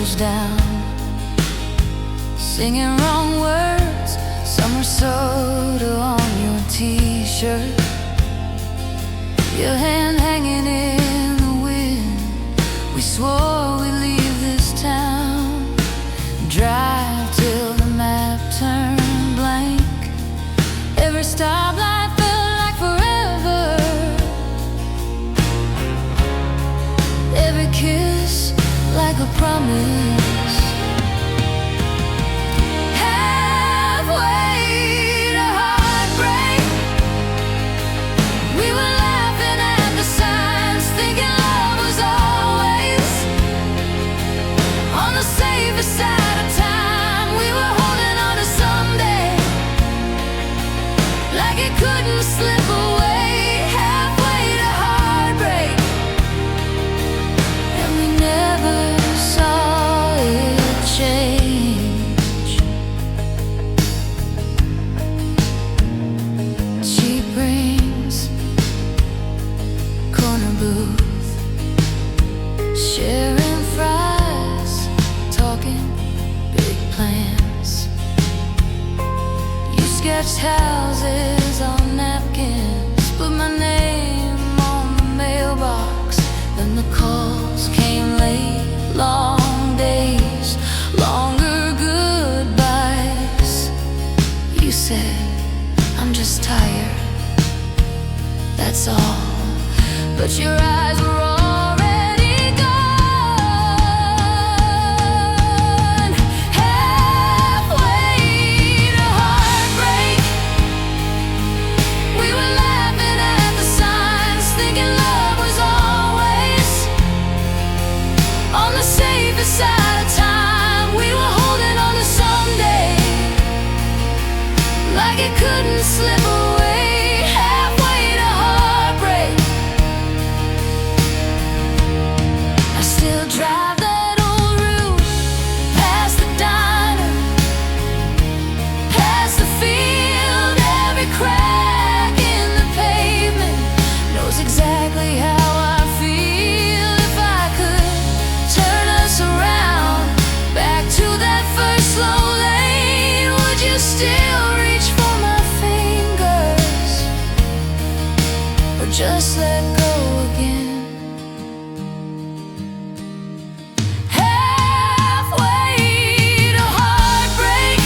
windows down, singing wrong words, summer soda on your t-shirt, your hand hanging in the wind. We swore we'd leave this town, drive till the map turned blank. Every stoplight felt like forever, every kiss like a promise. Halfway to heartbreak, we were laughing at the signs, thinking love was always on the safer side of time. We were holding on to someday, like it couldn't slip away. Halfway to heartbreak, and we never saw it change. Cheap rings, corner booth, sharing fries, talking big plans. You sketched houses on napkins, put my name on the mailbox. Then the calls came late, long days, longer goodbyes. You said, I'm just tired, that's all. But your eyes were already gone. Halfway to heartbreak, we were laughing at the signs, thinking love was always on the safest side of time. We were holding on to someday, like it couldn't slip away. Halfway to heartbreak, I still drive that old route, past the diner, past the field. Every crack in the pavement knows exactly how I feel. If I could turn us around, back to that first slow lane, would you still reach for my fingers, or just let go again? Halfway to heartbreak,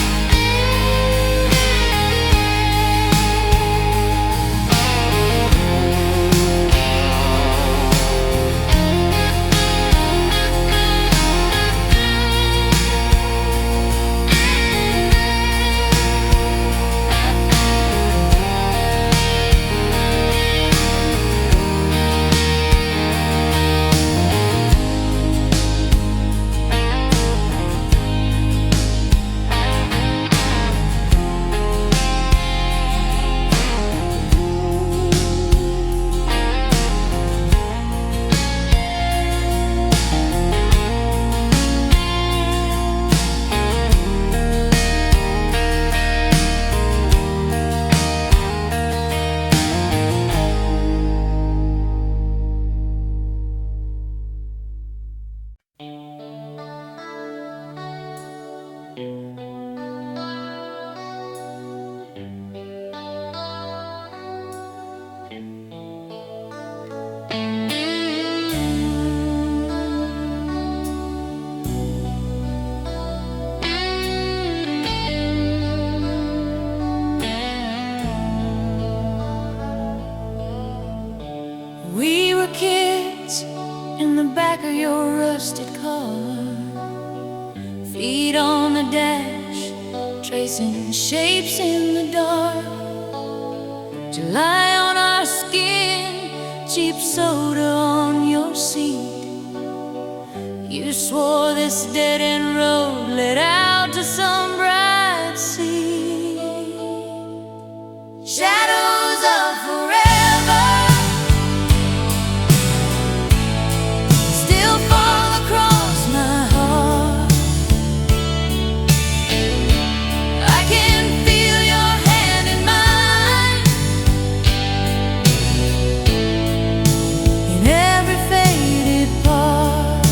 we were kids in the back of your rusted car, feet on the dash, tracing shapes in the dark. July on our skin, cheap soda on your seat. You swore this dead-end road led out to some bright sea. Shadows of forever still fall across my heart. I can feel your hand in mine in every faded part.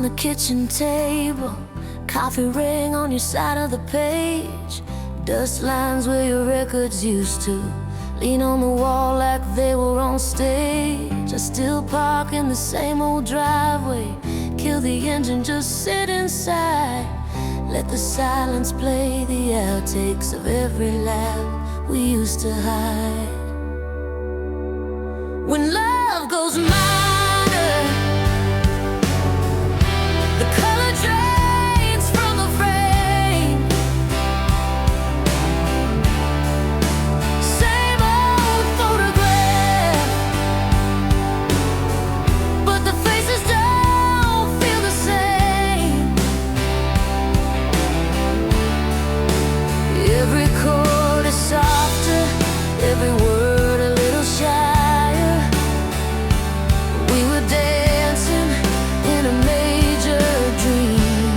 on the kitchen table, coffee ring on your side of the page, dust lines where your records used to lean on the wall like they were on stage. I still park in the same old driveway, kill the engine, just sit inside. Let the silence play the outtakes of every laugh we used to hide. When love goes minor, the color drains from the frame. Same old photograph, but the faces don't feel the same. Every chord is softer, every word a little shyer. We were dancing in a major dream.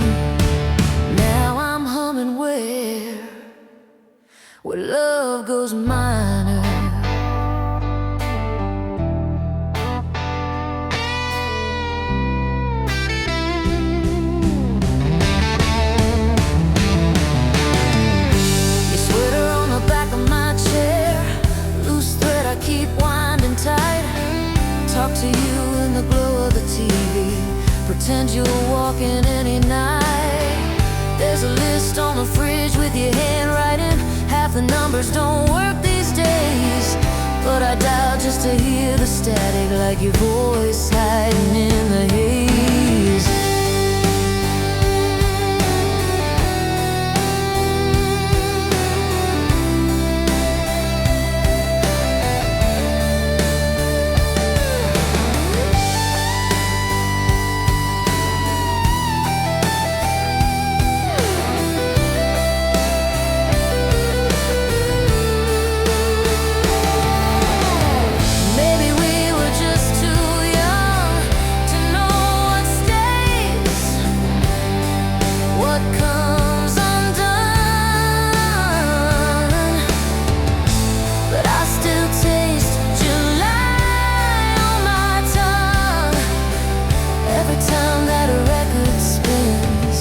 Now I'm humming where love goes minor. Your sweater on the back of my chair, loose thread I keep winding tight. Talk to you in the glow of the TV, pretend you're walking any night. There's a list on the fridge with your handwriting. Half the numbers don't work these days, but I dial just to hear the static, like your voice hiding in the haze. Maybe we were just too young to know what stays, what comes undone. But I still taste July on my tongue every time that a record spins.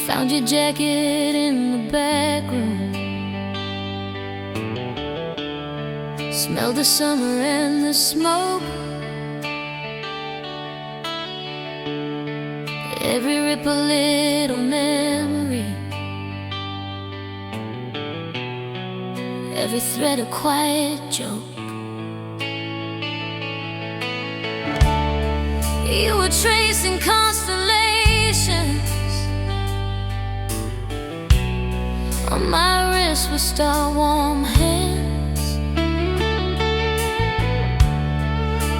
Found your jacket in the back room, smelled the summer and the smoke. Every rip a little memory, every thread a quiet joke. You were tracing constellations, on my wrist were star-warm hands.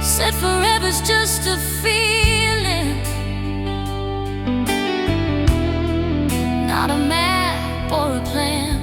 Said forever's just a feeling, not a map or a plan.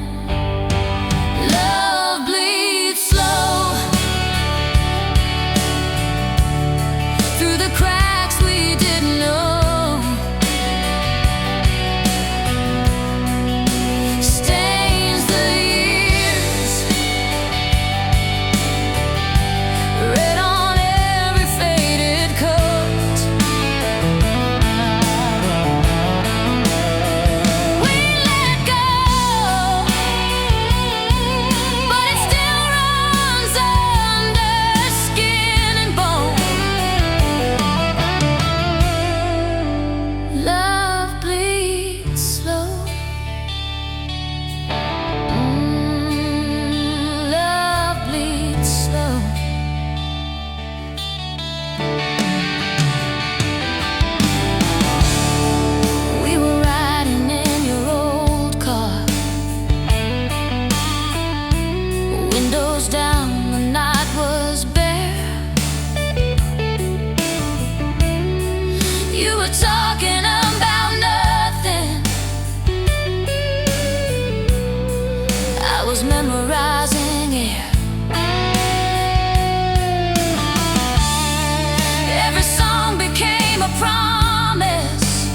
care. Every song became a promise.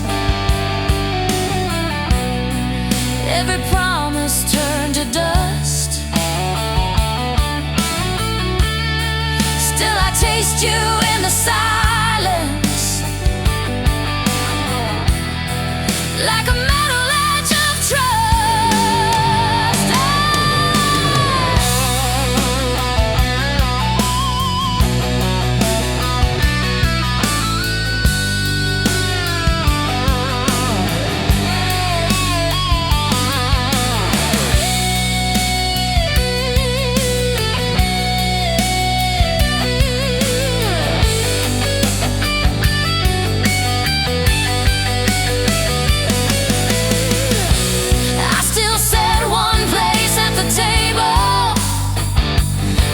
Every promise turned to dust. Still I taste you in the silence, like a metal edge of trust.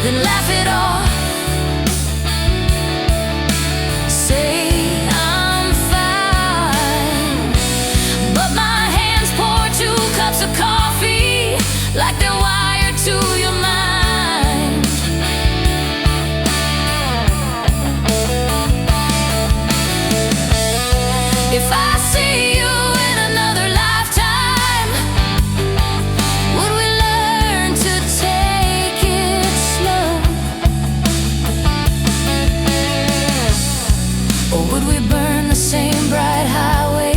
Then laugh it off, say I'm fine, but my hands pour 2 cups of coffee like they're wired to your mind. If I see you in another lifetime, would we learn to take it slow? Or would we burn the same bright highway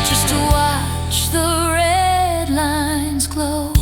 just to watch the red lines glow?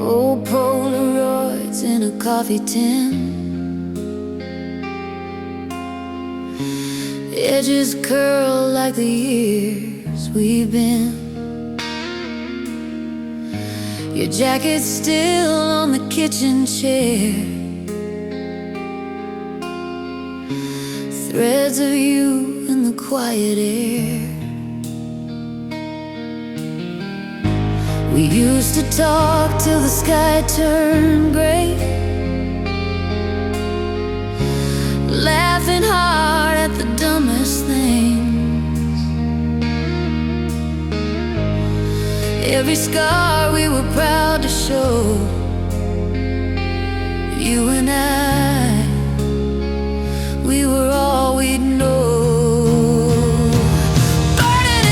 Old Polaroids in a coffee tin, edges curl like the years we've been. Your jacket's still on the kitchen chair, threads of you in the quiet air. We used to talk till the sky turned gray, laughing hard at the dumbest things. Every scar we were proud to show. You and I, we were all we'd know. Burning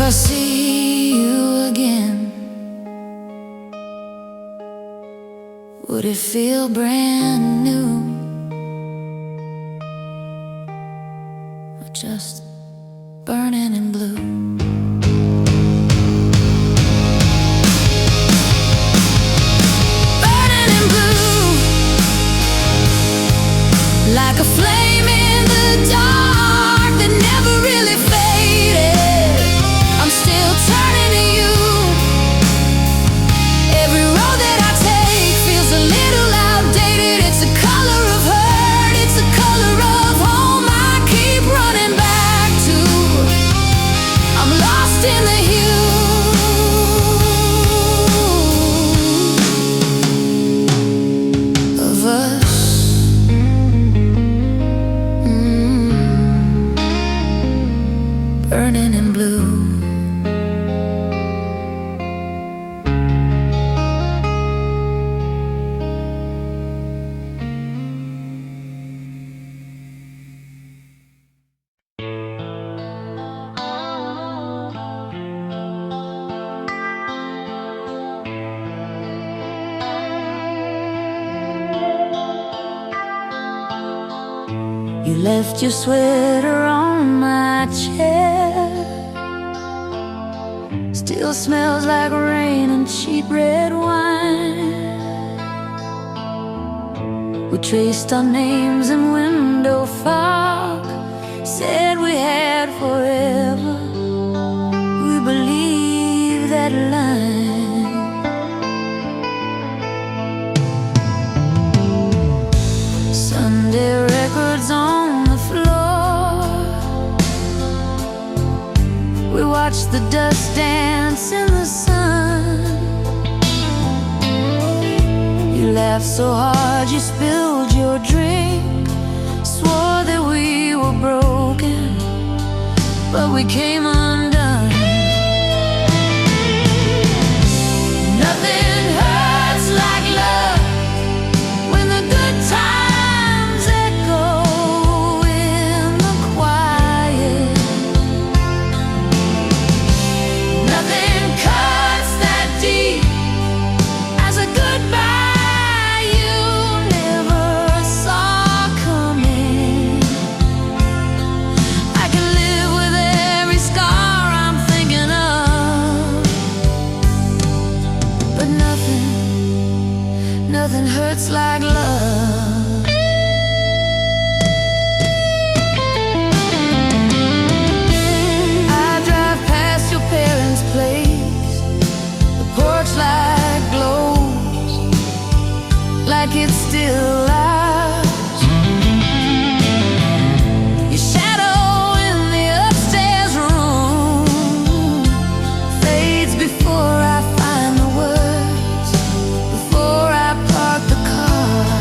I see you again, would it feel brand new, or just burning in blue? Burning in blue, like a flame in the dark that never really faded. I'm still turning to you. Every road that I take feels a little outdated. It's the color of hurt, it's the color of home I keep running back to. I'm lost in the hue of us. Burning in blue. You left your sweater on my chair, still smells like rain and cheap red wine. We traced our names in window fog, said we had forever. We believed that line. Sunday records on the floor, we watched the dust dance in the sun. You laughed so hard you spilled your drink, swore that we were broken, but we came undone. Nothing hurts like love when the good times echo in the quiet. Nothing cuts that deep as a goodbye you never saw coming. I can live with every scar I'm thinking of, but nothing hurts like love. I drive past your parents' place, the porch light glows like it's still ours. Your shadow in the upstairs room fades before I find the words, before I park the car.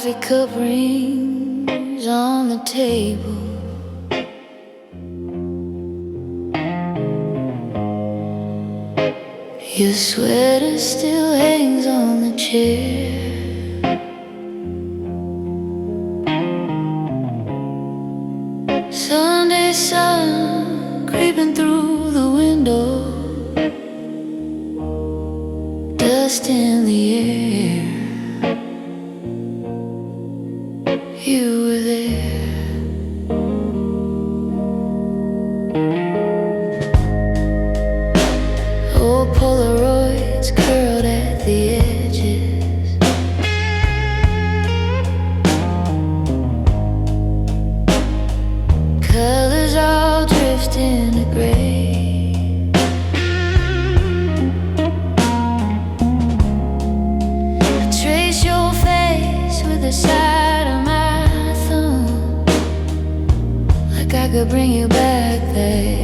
coffee cup rings on the table. Your sweater still hangs on the chair. Sunday sun creeping through the window, dust in the air. You were there. Old Polaroids curled at the edges. Colors all drifting to gray. I trace your face with the side of my thumb, like I could bring you back there.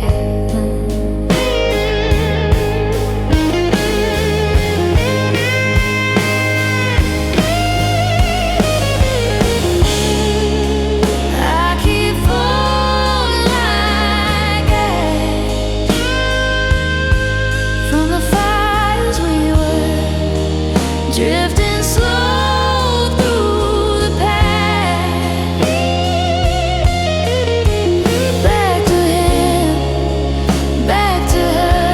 Drifting slow through the past, back to him, back to her.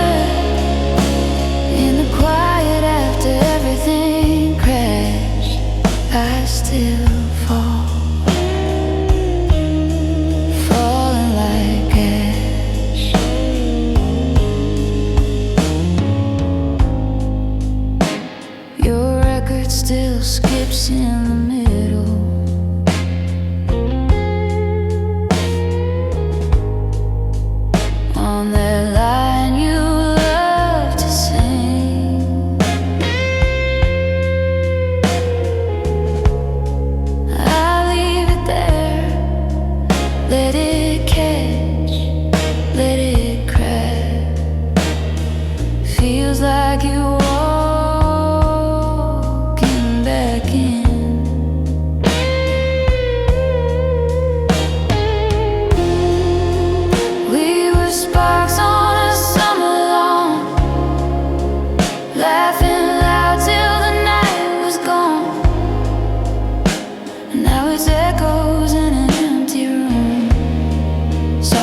In the quiet after everything crashed, I still fall, falling like ash. Your record still skips in the middle. On that line you love to sing. I'll leave it there, let it catch, let it crack. Feels like you walking back in. We were sparks on a summer lawn, laughing loud till the night was gone. Now it's echoes in an empty room. So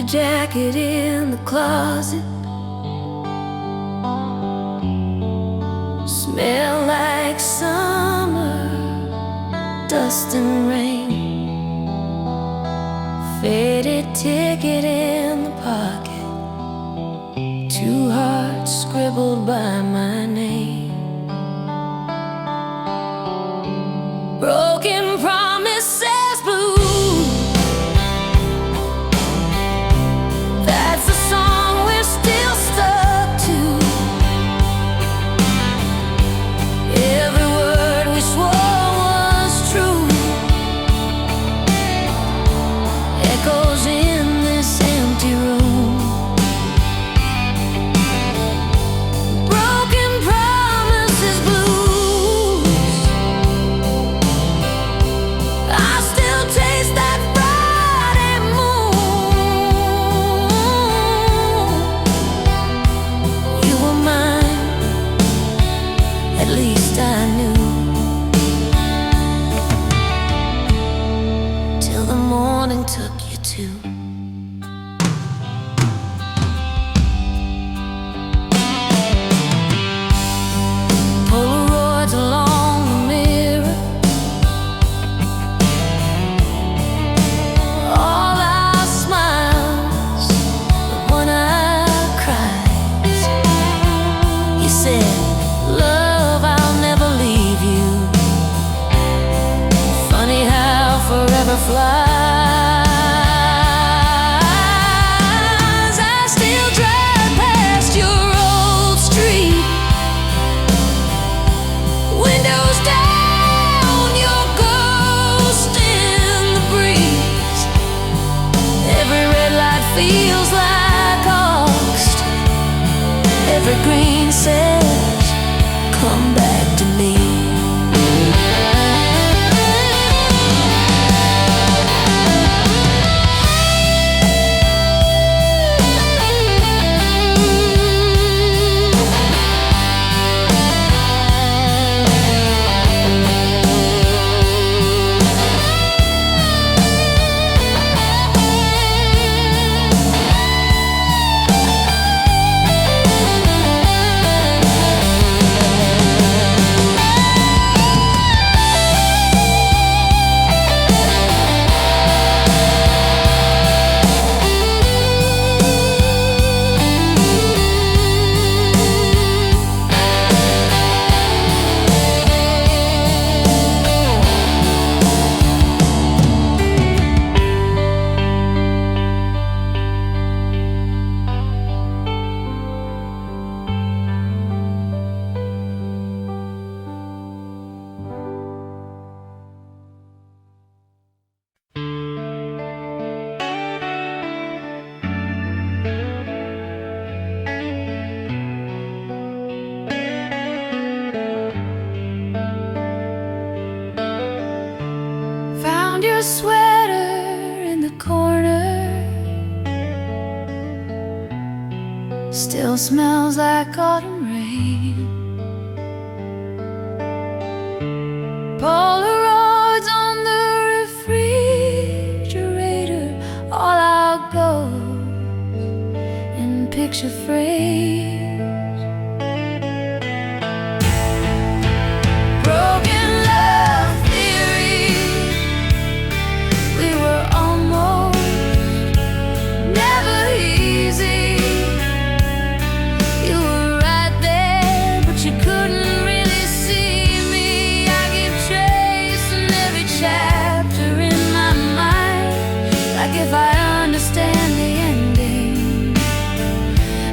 your jacket in the closet. Smell like summer, dust and rain. Faded ticket in the pocket, two hearts scribbled by my name. Broken promises blue, that's the song we're still stuck to. Every word we swore was true echoes in this empty room. Broken promises blues, I still taste that Friday moon. You were mine, at least I knew, till the morning took you to. Polaroids along the mirror, all our smiles, but one eye cries. You said, love, I'll never leave you. Funny how forever flies. I still drive past your old street, windows down, your ghost in the breeze. Every red light feels like August. Every green says, come back to me. Found your sweater in the corner, still smells like autumn rain. Polaroids on the refrigerator, all our goals in picture frames. Broken love theory, we were almost never easy. You were right there, but you couldn't really see me. I keep tracing every chapter in my mind, like if I understand the ending,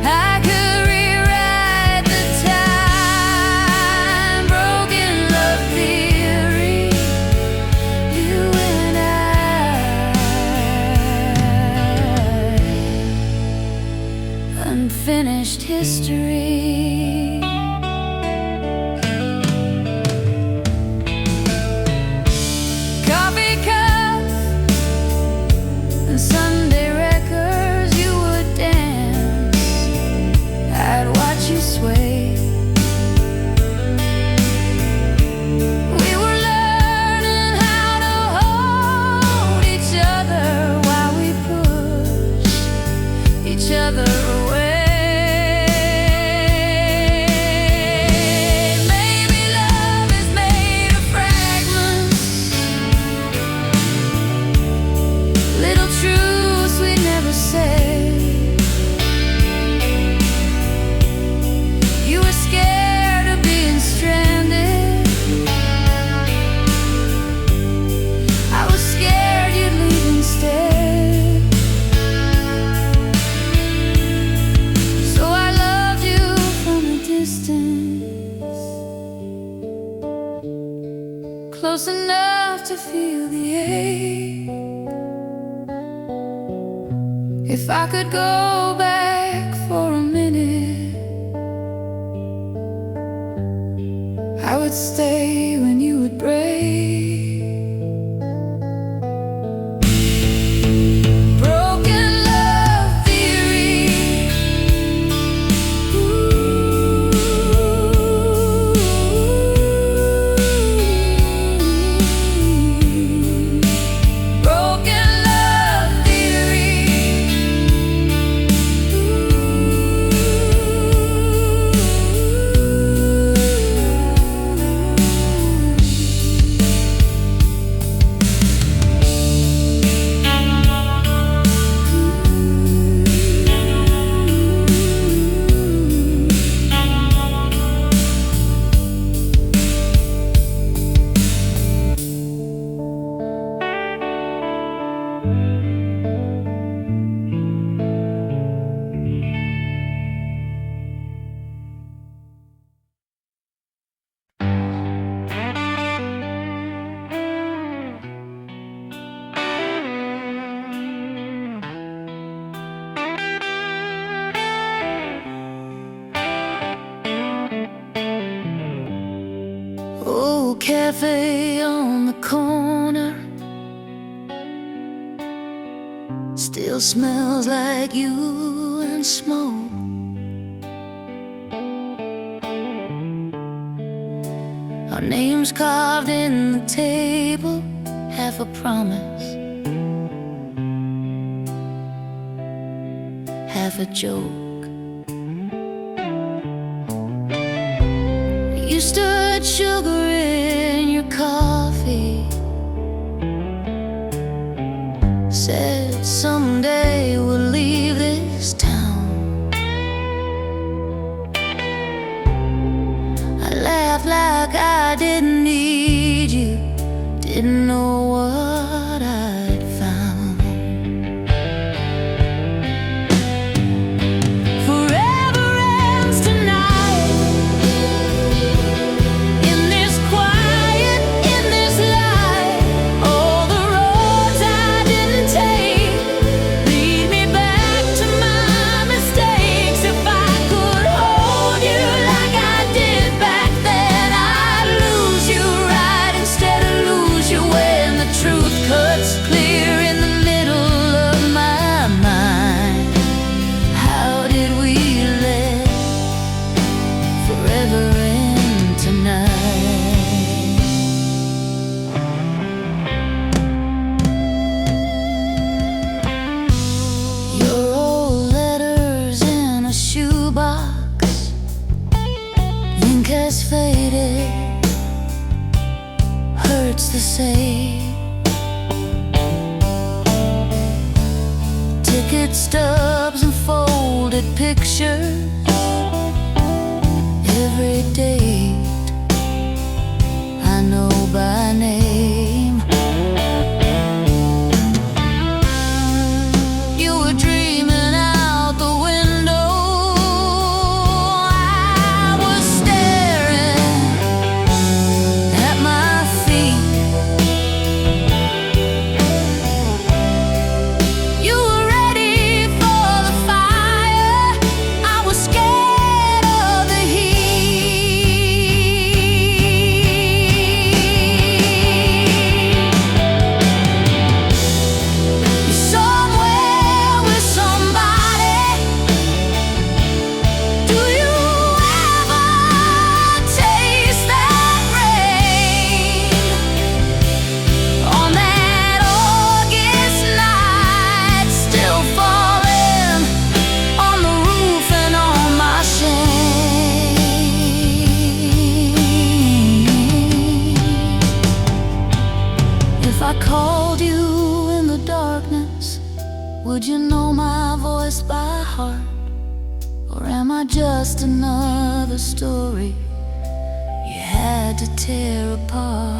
I could rewrite the time. Broken love theory, you and I, unfinished history. Coffee cups and Sunday records, you would dance, I'd watch you sway. We were learning how to hold each other while we pushed close enough to feel the ache. If I could go back for a minute, I would stay when you would break. Cafe on the corner still smells like you and smoke. Our names carved in the table, half a promise, half a joke. You stirred sugar in your coffee, said someday we'll leave this town. I laughed like I didn't need you, didn't know what I'd found. Forever ends tonight, in this quiet, in this light. All the roads I didn't take lead me back to my mistakes. If I could hold you like I did back then, I'd lose you right instead of lose you when the truth cuts clear in the middle of my mind. How did we let forever end tonight? Your old letters in a shoebox, ink has faded, hurts the same. Ticket stubs and folded pictures, every date I know by name. You were dreaming out the window, I was staring at my feet. You were ready for the fire, I was scared of the heat. You're somewhere with somebody. Do you ever taste that rain on that August night, still falling on the roof and on my shame? If I called you in the darkness, would you know my voice by heart? Or am I just another story you had to tear apart?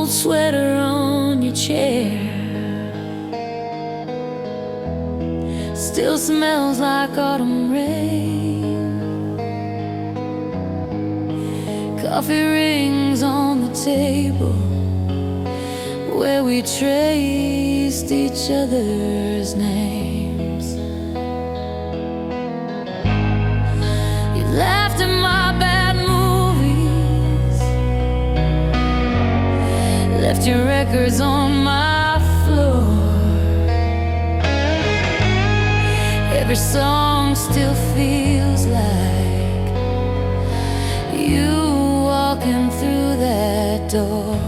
old sweater on your chair still smells like autumn rain. Coffee rings on the table where we traced each other's names. You laughed at my bad movies, left your records on my floor. Every song still feels like you walking through that door.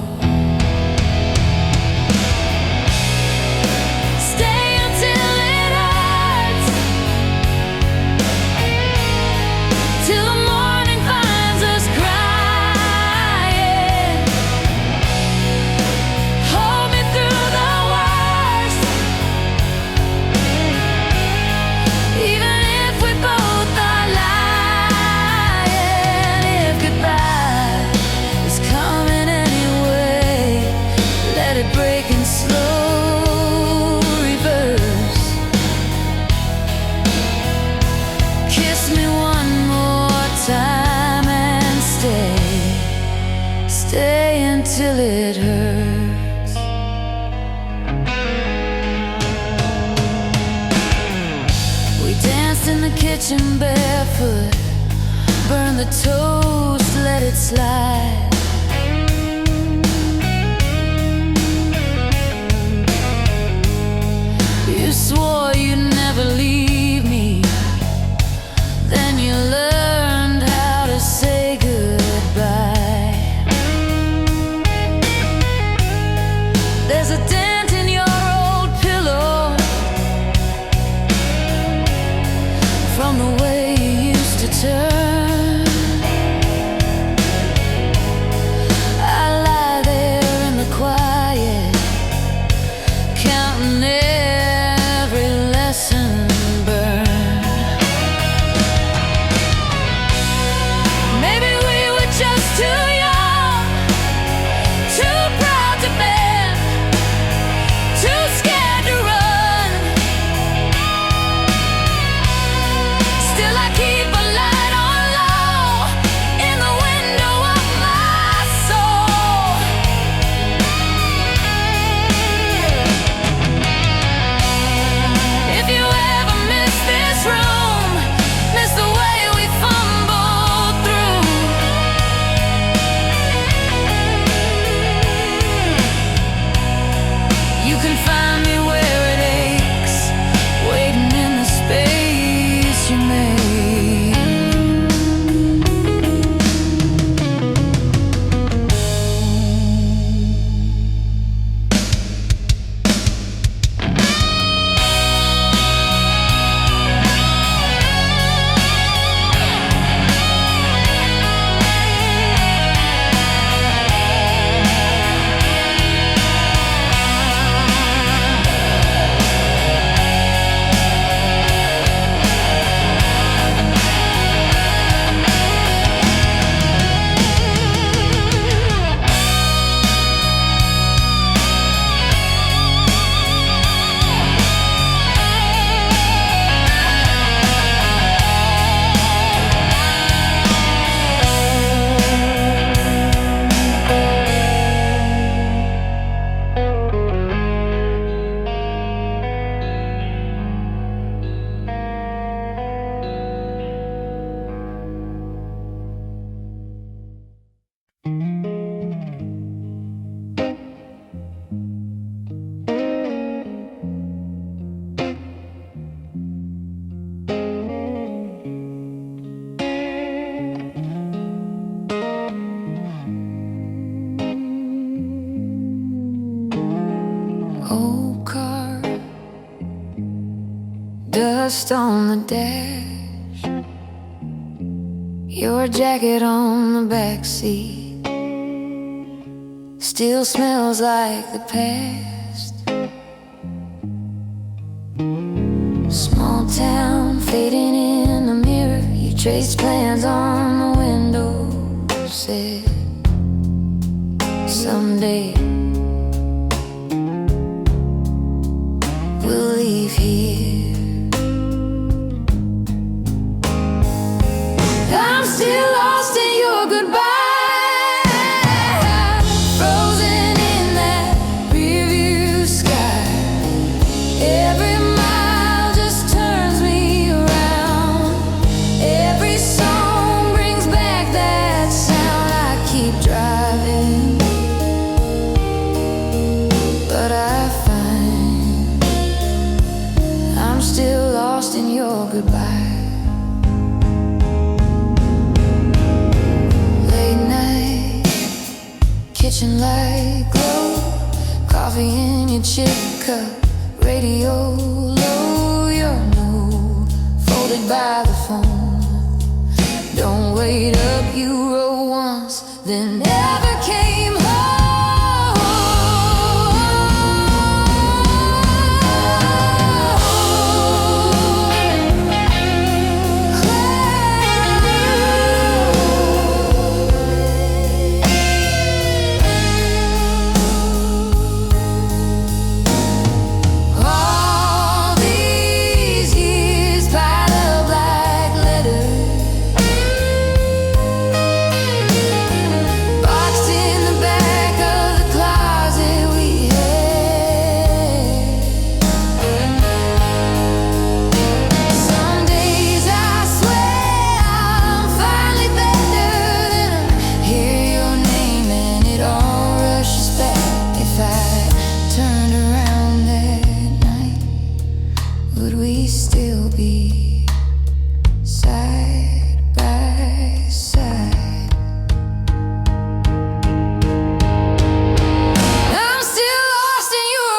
Stay until it hurts. We danced in the kitchen barefoot, burned the toast, let it slide. You swore you'd never leave me, then you learned how to say goodbye. There's a dent in your old pillow from the way you used to turn. I lie there in the quiet, counting every lesson burned. Maybe we were just too young, too proud to bend, too scared to run. Still I keep a light on low in the window of my soul. If you ever miss this room, miss the way we fumbled through, you can find me where it aches, waiting in the space you made. Old car, dust on the dash, your jacket on the back seat still smells like the past. Small town fading in the mirror, you traced plans on the window sill. Someday we'll leave here. I'm still lost in your goodbye. Still lost in your goodbye. Late night, kitchen light glow, coffee in your chip cup, radio low. You're new, folded by the phone. Don't wait up, you wrote once, then never came home. Still be side by side. I'm still lost in your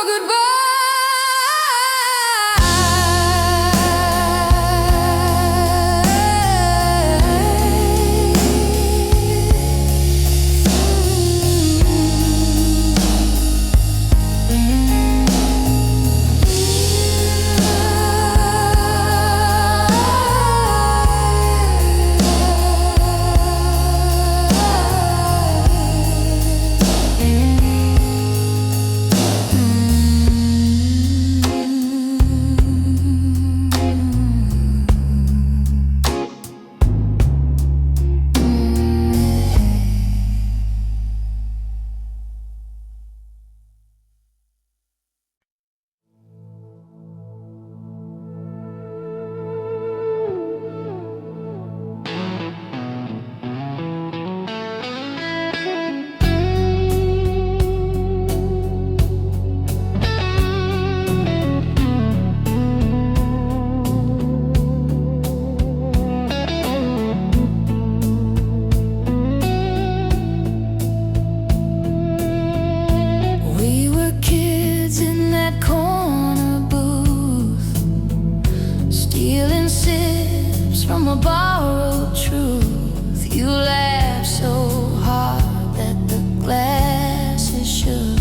from a borrowed truth. You laughed so hard that the glasses shook.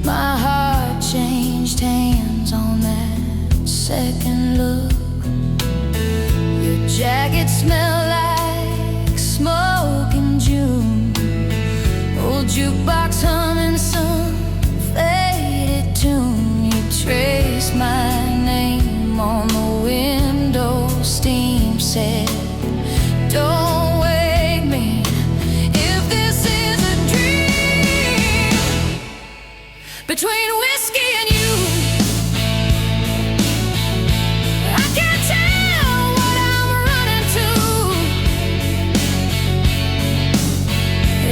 My heart changed hands on that second look. Your jacket smelled like smoke in June. Old jukebox humming some faded tune. You traced my name on the window. Steam said, don't wake me if this is a dream. Between whiskey and you, I can't tell what I'm running to.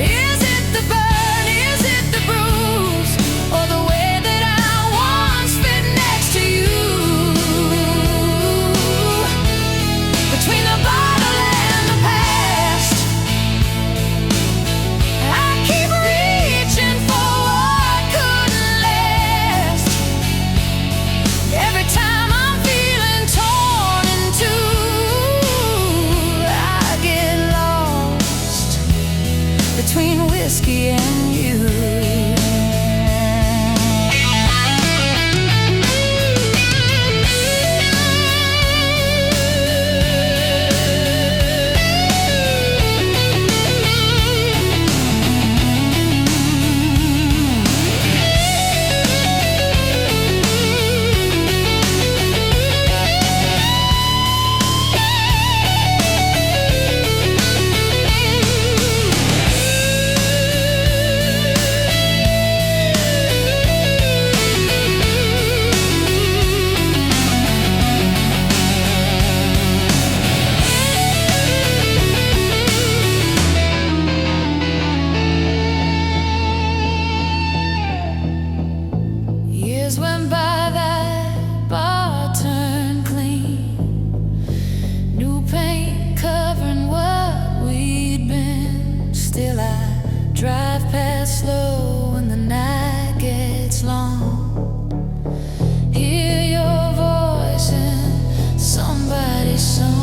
Is it the burn, is it the bruise, or the way that I once fit next to you? Between the bottle and the past, I keep reaching for what couldn't last. Every time I'm feeling torn in two, I get lost between whiskey and you. Drive past slow when the night gets long. Hear your voice in somebody's song.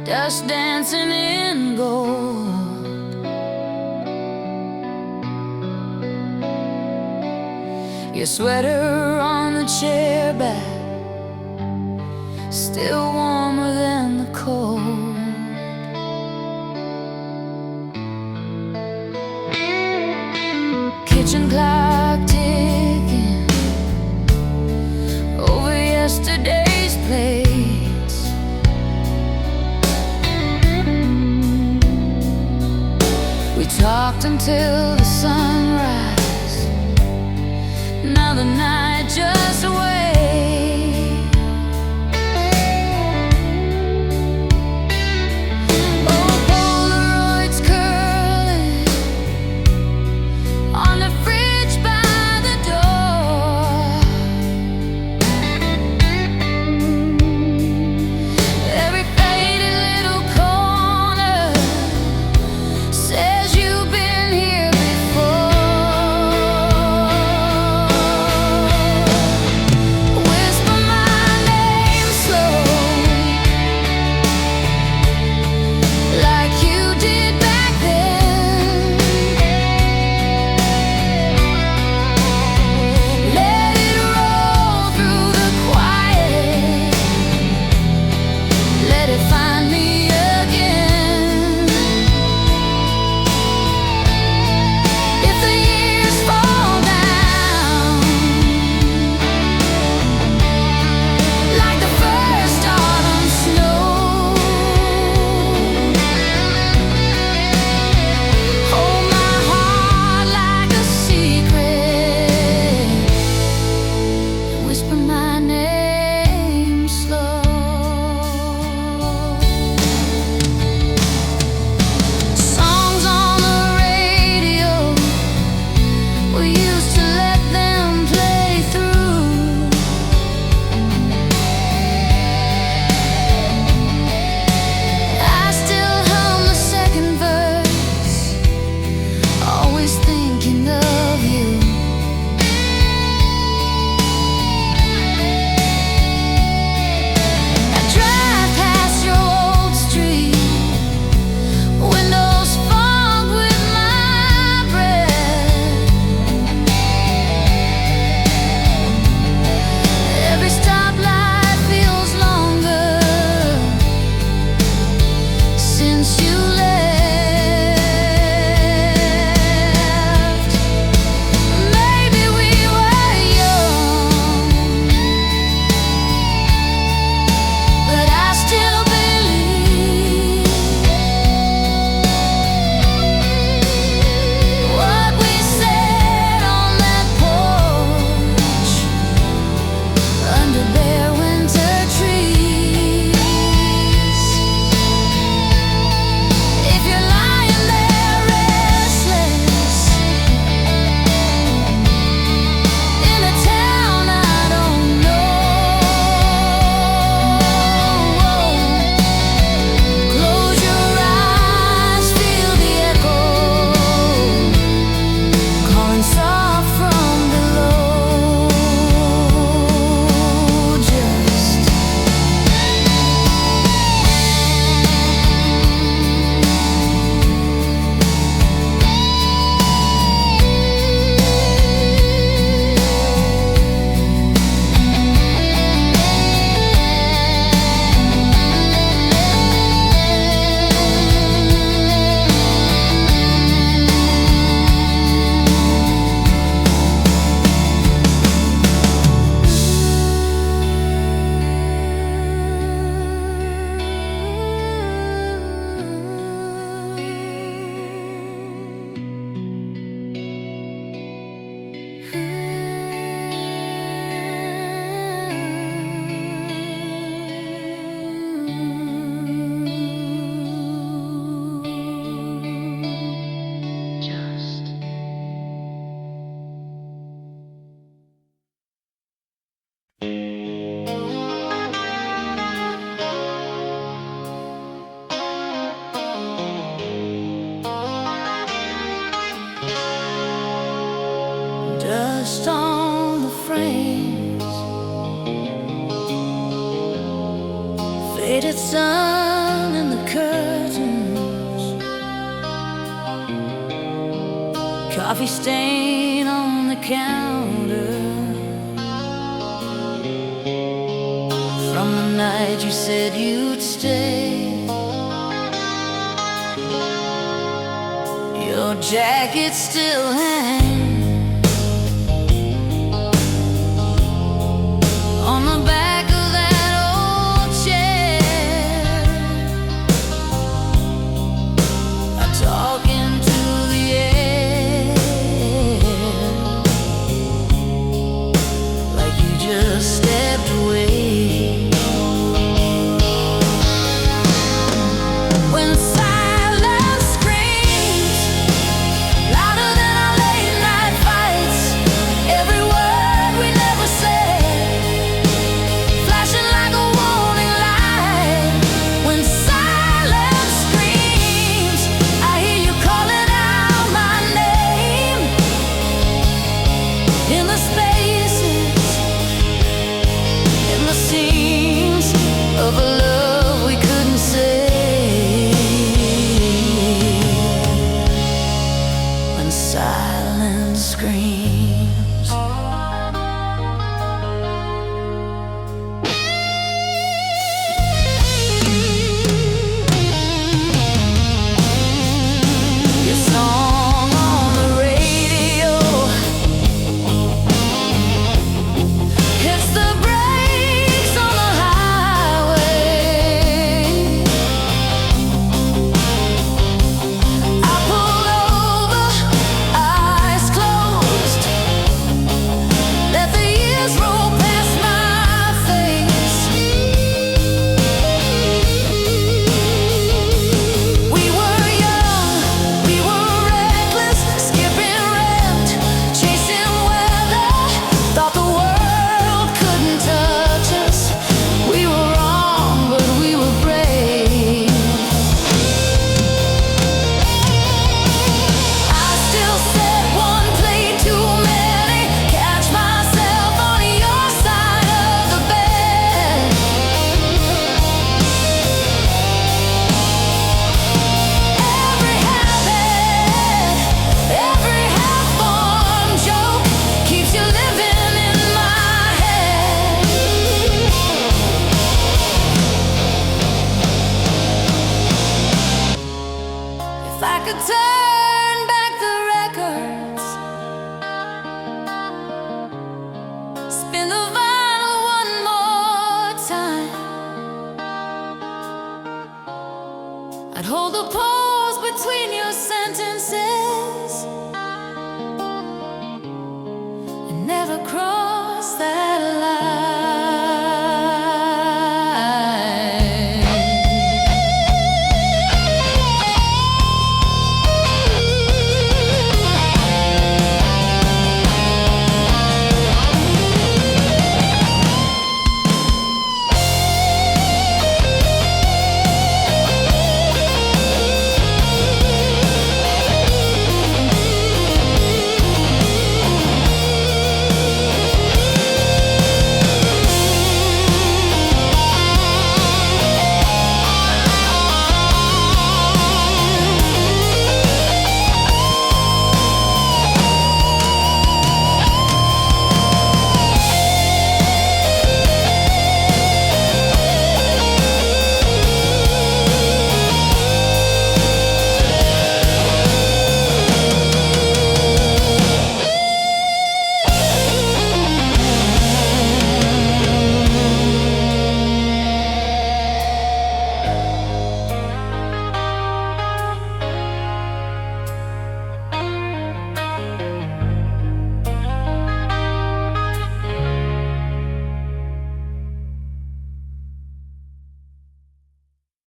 Dust dancing in gold. Your sweater on the chair back, still warmer than the cold. Kitchen clock ticking over yesterday's plates. We talked until the sunrise. Now the night just waits. Oh, Polaroids curling on the fridge by the door. frames, faded sun in the curtains, coffee stain on the counter. From the night you said you'd stay, your jacket still hangs